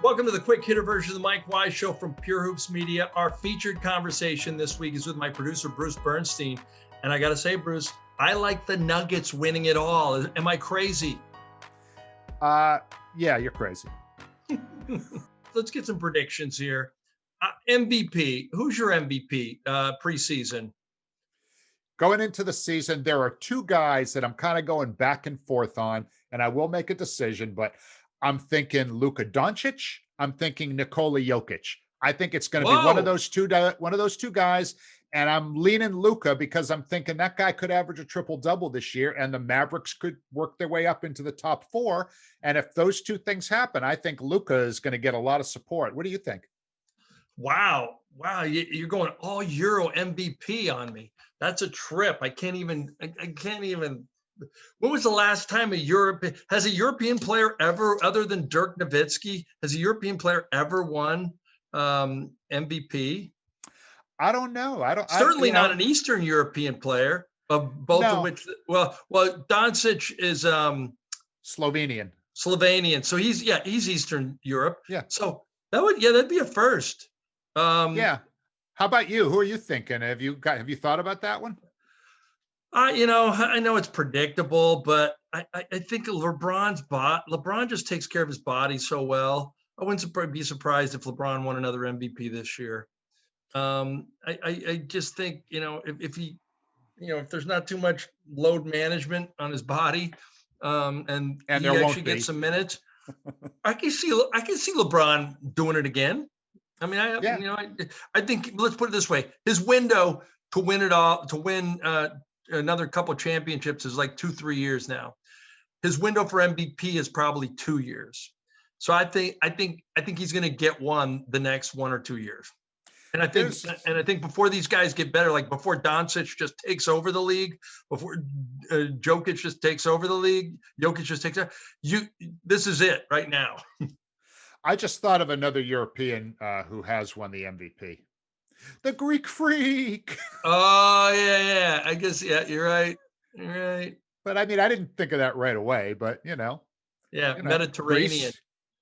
Welcome to the quick hitter version of the Mike Wise Show from Pure Hoops Media. Our featured conversation this week is with my producer, Bruce Bernstein. And I got to say, Bruce, I like the Nuggets winning it all. Am I crazy? Yeah, you're crazy. Let's get some predictions here. MVP, who's your MVP preseason? Going into the season, there are two guys that I'm kind of going back and forth on, and I will make a decision, but I'm thinking Luka Doncic. I'm thinking Nikola Jokic. I think it's going to be one of those two guys, and I'm leaning Luka because I'm thinking that guy could average a triple-double this year, and the Mavericks could work their way up into the top four. And if those two things happen, I think Luka is going to get a lot of support. What do you think? Wow. You're going all Euro MVP on me. That's a trip. I can't even. When was the last time has a European player ever, other than Dirk Nowitzki, has a European player ever won MVP? I don't know. Certainly not an Eastern European player, of which. Well, Doncic is Slovenian. So he's Eastern Europe. Yeah. So that'd be a first. Yeah. How about you? Who are you thinking? Have you thought about that one? I know it's predictable, but I think LeBron just takes care of his body so well. I wouldn't be surprised if LeBron won another MVP this year. I just think, if there's not too much load management on his body, and he actually gets some minutes, I can see LeBron doing it again. I mean, I think, let's put it this way: his window to win it all, to win another couple championships, is like 2-3 years now. His window for MVP is probably 2 years. So I think he's going to get one the next 1 or 2 years. And I think before these guys get better, like before Doncic just takes over the league, before Jokic just takes over the league, Jokic just takes over. This is it right now. I just thought of another European who has won the MVP. The Greek Freak. Oh, yeah. I guess, yeah, you're right. But I mean, I didn't think of that right away, but Yeah, Mediterranean.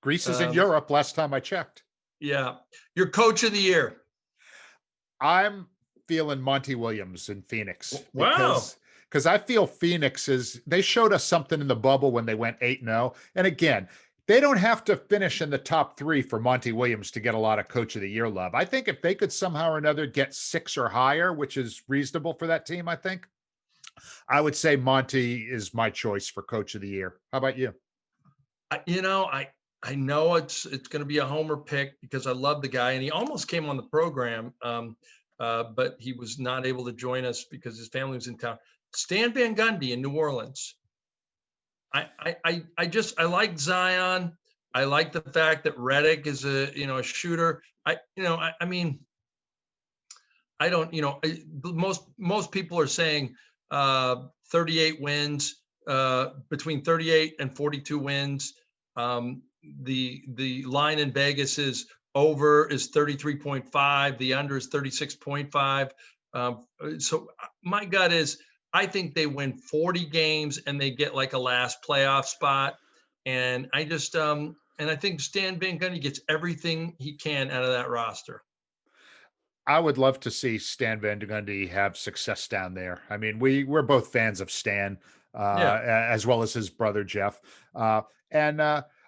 Greece is in Europe last time I checked. Yeah. Your coach of the year. I'm feeling Monty Williams in Phoenix. Wow. Because I feel Phoenix they showed us something in the bubble when they went 8-0. And again, they don't have to finish in the top 3 for Monty Williams to get a lot of Coach of the Year love. I think if they could somehow or another get 6 or higher, which is reasonable for that team, I would say Monty is my choice for Coach of the Year. How about you? I know it's going to be a homer pick because I love the guy, and he almost came on the program, but he was not able to join us because his family was in town. Stan Van Gundy in New Orleans. I like Zion. I like the fact that Redick is a shooter. Most people are saying 38 wins, between 38 and 42 wins. The line in Vegas is over is 33.5. The under is 36.5. So my gut is, I think they win 40 games and they get like a last playoff spot. And I think Stan Van Gundy gets everything he can out of that roster. I would love to see Stan Van Gundy have success down there. I mean, we're both fans of Stan, as well as his brother, Jeff.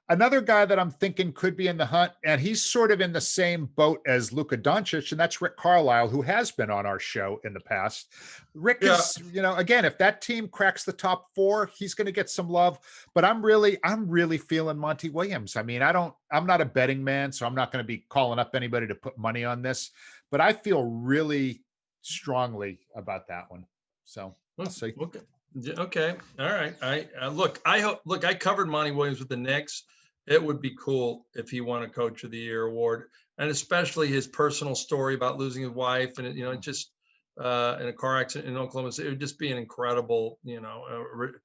Another guy that I'm thinking could be in the hunt, and he's sort of in the same boat as Luka Doncic, and that's Rick Carlisle, who has been on our show in the past. Rick is, again, if that team cracks the top 4, he's going to get some love. But I'm really feeling Monty Williams. I mean, I'm not a betting man, so I'm not going to be calling up anybody to put money on this. But I feel really strongly about that one. So we'll see. Okay. All right. I covered Monty Williams with the Knicks. It would be cool if he won a Coach of the Year award, and especially his personal story about losing his wife and just in a car accident in Oklahoma. It would just be an incredible, and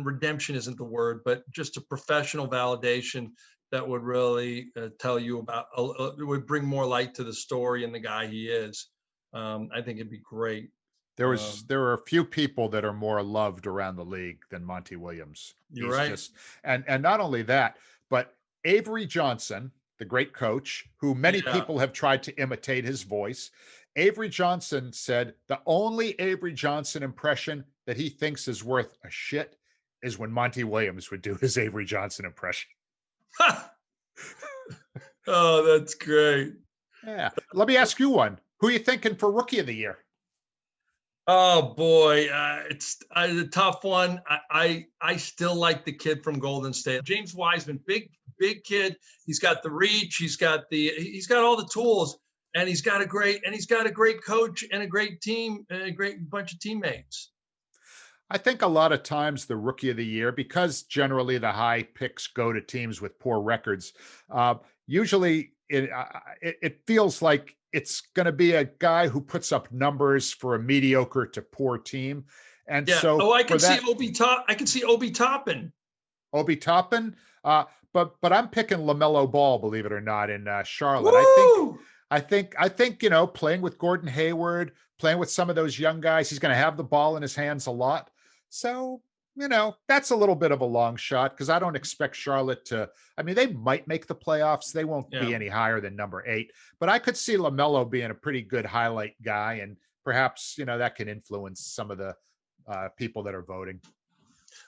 redemption isn't the word, but just a professional validation that would really tell you about, it would bring more light to the story and the guy he is. I think it'd be great. There are a few people that are more loved around the league than Monty Williams. You're right. And not only that, but Avery Johnson, the great coach, who many Yeah. people have tried to imitate his voice. Avery Johnson said the only Avery Johnson impression that he thinks is worth a shit is when Monty Williams would do his Avery Johnson impression. Oh, that's great. Yeah. Let me ask you one. Who are you thinking for rookie of the year? Oh boy, it's a tough one. I still like the kid from Golden State, James Wiseman. Big kid. He's got the reach. He's got all the tools, and he's got a great coach and a great team and a great bunch of teammates. I think a lot of times the rookie of the year, because generally the high picks go to teams with poor records, usually it feels like it's going to be a guy who puts up numbers for a mediocre to poor team. And Yeah. so Oh, I for can see that, Obi Top. I can see Obi Toppin. Obi Toppin, but I'm picking LaMelo Ball, believe it or not, in Charlotte. Woo! Playing with Gordon Hayward, playing with some of those young guys, he's going to have the ball in his hands a lot. So, that's a little bit of a long shot because I don't expect Charlotte to. I mean, they might make the playoffs. They won't Yeah. be any higher than number 8, but I could see LaMelo being a pretty good highlight guy, and perhaps that can influence some of the people that are voting.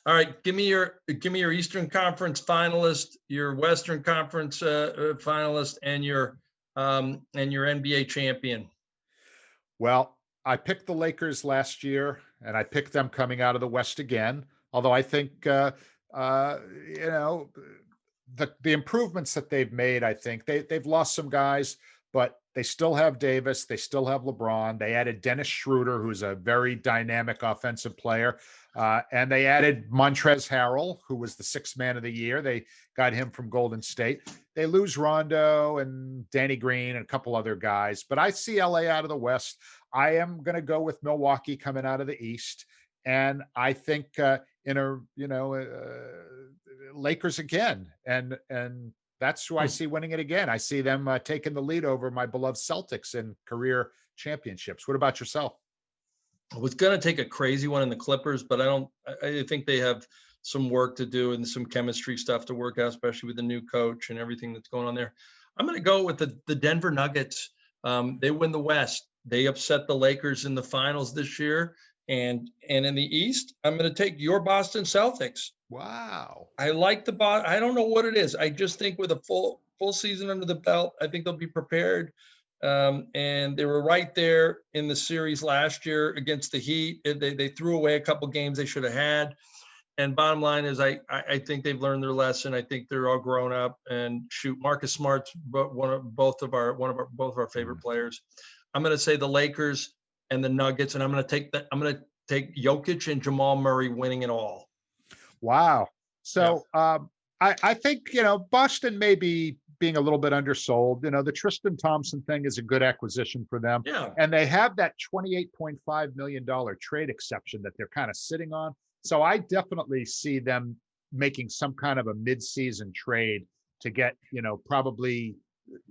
All right, give me your Eastern Conference finalist, your Western Conference finalist, and your NBA champion. Well, I picked the Lakers last year, and I picked them coming out of the West again. Although I think the improvements that they've made, I think they've lost some guys, but they still have Davis, they still have LeBron. They added Dennis Schroeder, who's a very dynamic offensive player, and they added Montrezl Harrell, who was the sixth man of the year. They got him from Golden State. They lose Rondo and Danny Green and a couple other guys, but I see LA out of the West. I am going to go with Milwaukee coming out of the East, and I think Lakers again, and that's who I see winning it again. I see them taking the lead over my beloved Celtics in career championships. What about yourself? I was going to take a crazy one in the Clippers, but I think they have some work to do and some chemistry stuff to work out, especially with the new coach and everything that's going on there. I'm going to go with the Denver Nuggets. They win the West. They upset the Lakers in the finals this year. And in the East, I'm going to take your Boston Celtics. Wow. I like I don't know what it is. I just think with a full season under the belt, I think they'll be prepared. And they were right there in the series last year against the Heat. They threw away a couple games they should have had. And bottom line is, I think they've learned their lesson. I think they're all grown up. And shoot, Marcus Smart's both of our favorite players. I'm going to say the Lakers and the Nuggets, and I'm going to take Jokic and Jamal Murray winning it all. Wow. So I think Boston may be being a little bit undersold. The Tristan Thompson thing is a good acquisition for them. Yeah. And they have that $28.5 million trade exception that they're kind of sitting on. So I definitely see them making some kind of a mid-season trade to get, probably,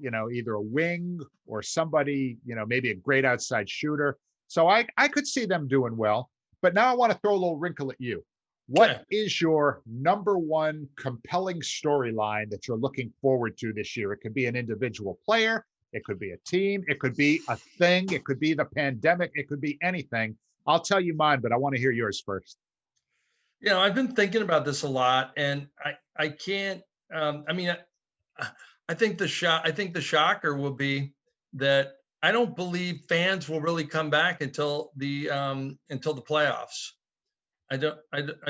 either a wing or somebody, maybe a great outside shooter. So I could see them doing well. But now I want to throw a little wrinkle at you. What is your number one compelling storyline that you're looking forward to this year? It could be an individual player. It could be a team. It could be a thing. It could be the pandemic. It could be anything. I'll tell you mine, but I want to hear yours first. I've been thinking about this a lot, and I can't. I think the shocker will be that I don't believe fans will really come back until the playoffs. I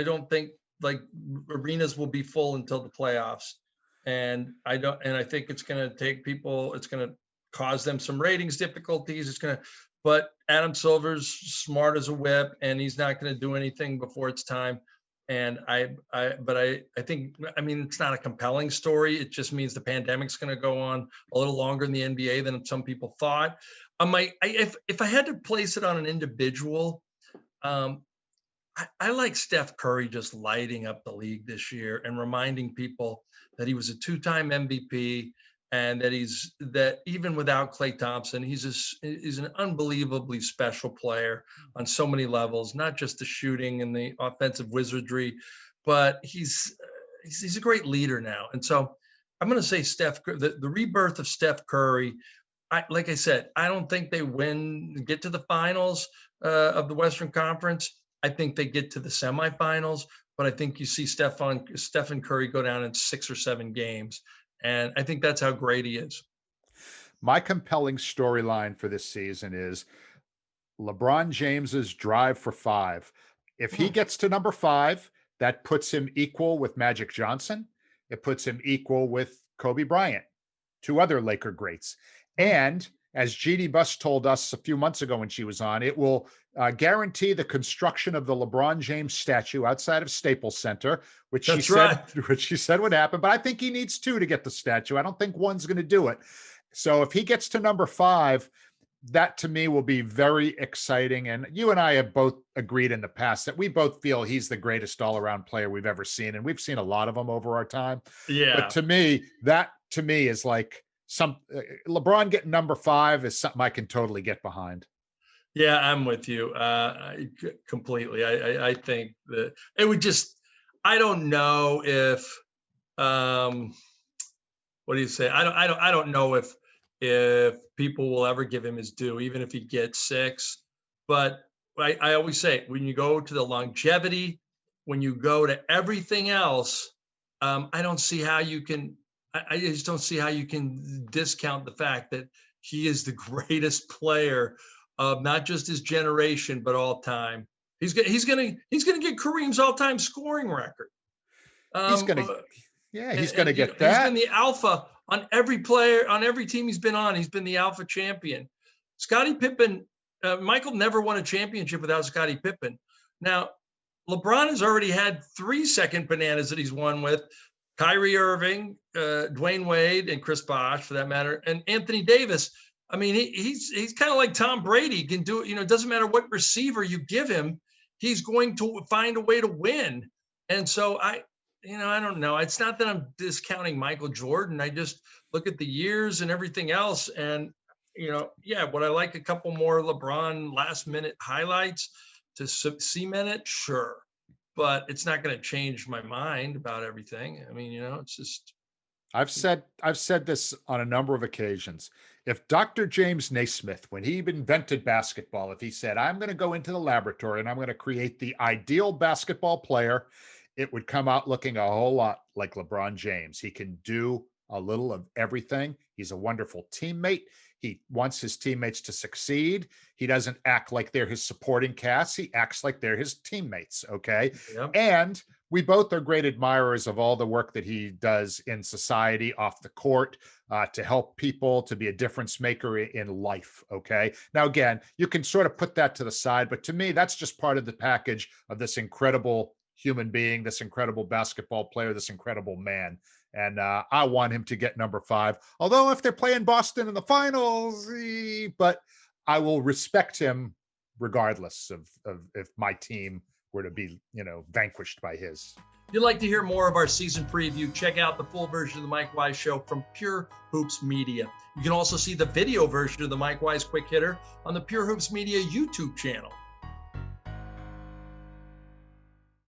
don't think like arenas will be full until the playoffs. And I think it's going to take people, it's going to cause them some ratings difficulties. But Adam Silver's smart as a whip, and he's not going to do anything before it's time. And I think, it's not a compelling story. It just means the pandemic's going to go on a little longer in the NBA than some people thought. If I had to place it on an individual, I like Steph Curry just lighting up the league this year and reminding people that he was a two-time MVP and that even without Klay Thompson, he's an unbelievably special player on so many levels, not just the shooting and the offensive wizardry, but he's a great leader now. And so I'm going to say the rebirth of Steph Curry. Like I said, I don't think they get to the finals of the Western Conference. I think they get to the semifinals, but I think you see Stephen Curry go down in 6 or 7 games, and I think that's how great he is. My compelling storyline for this season is LeBron James's drive for 5. If he gets to number 5, that puts him equal with Magic Johnson. It puts him equal with Kobe Bryant, 2 other Laker greats. And as GD Buss told us a few months ago when she was on, it will guarantee the construction of the LeBron James statue outside of Staples Center, which That's right. which she said would happen. But I think he needs 2 to get the statue. I don't think one's going to do it. So if he gets to number 5, that to me will be very exciting. And you and I have both agreed in the past that we both feel he's the greatest all-around player we've ever seen. And we've seen a lot of them over our time. Yeah. But to me, that is like LeBron getting number 5 is something I can totally get behind. Yeah, I'm with you completely. I think that it would I don't know if, what do you say? I don't know if people will ever give him his due, even if he gets 6. But I always say, when you go to the longevity, when you go to everything else, I don't see how you can. I just don't see how you can discount the fact that he is the greatest player of not just his generation but all time. He's gonna get Kareem's all-time scoring record. He's gonna get that. He's been the alpha on every player, on every team he's been on. He's been the alpha champion. Scottie Pippen, Michael never won a championship without Scottie Pippen. Now, LeBron has already had 3 second bananas that he's won with Kyrie Irving, Dwayne Wade, and Chris Bosh, for that matter, and Anthony Davis. I mean, he's kind of like Tom Brady. He can do it. It doesn't matter what receiver you give him, he's going to find a way to win. And so I don't know. It's not that I'm discounting Michael Jordan. I just look at the years and everything else. And, would I like a couple more LeBron last minute highlights to cement it? Sure. But it's not going to change my mind about everything. I mean, it's just. I've said this on a number of occasions. If Dr. James Naismith, when he invented basketball, if he said, I'm going to go into the laboratory and I'm going to create the ideal basketball player, it would come out looking a whole lot like LeBron James. He can do a little of everything. He's a wonderful teammate. He wants his teammates to succeed. He doesn't act like they're his supporting cast. He acts like they're his teammates. Okay. Yep. And we both are great admirers of all the work that he does in society, off the court, to help people, to be a difference maker in life. Okay. Now, again, you can sort of put that to the side, but to me, that's just part of the package of this incredible human being, this incredible basketball player, this incredible man. And I want him to get number 5. Although if they're playing Boston in the finals, but I will respect him regardless of if my team were to be, vanquished by his. If you'd like to hear more of our season preview, check out the full version of the Mike Wise Show from Pure Hoops Media. You can also see the video version of the Mike Wise Quick Hitter on the Pure Hoops Media YouTube channel.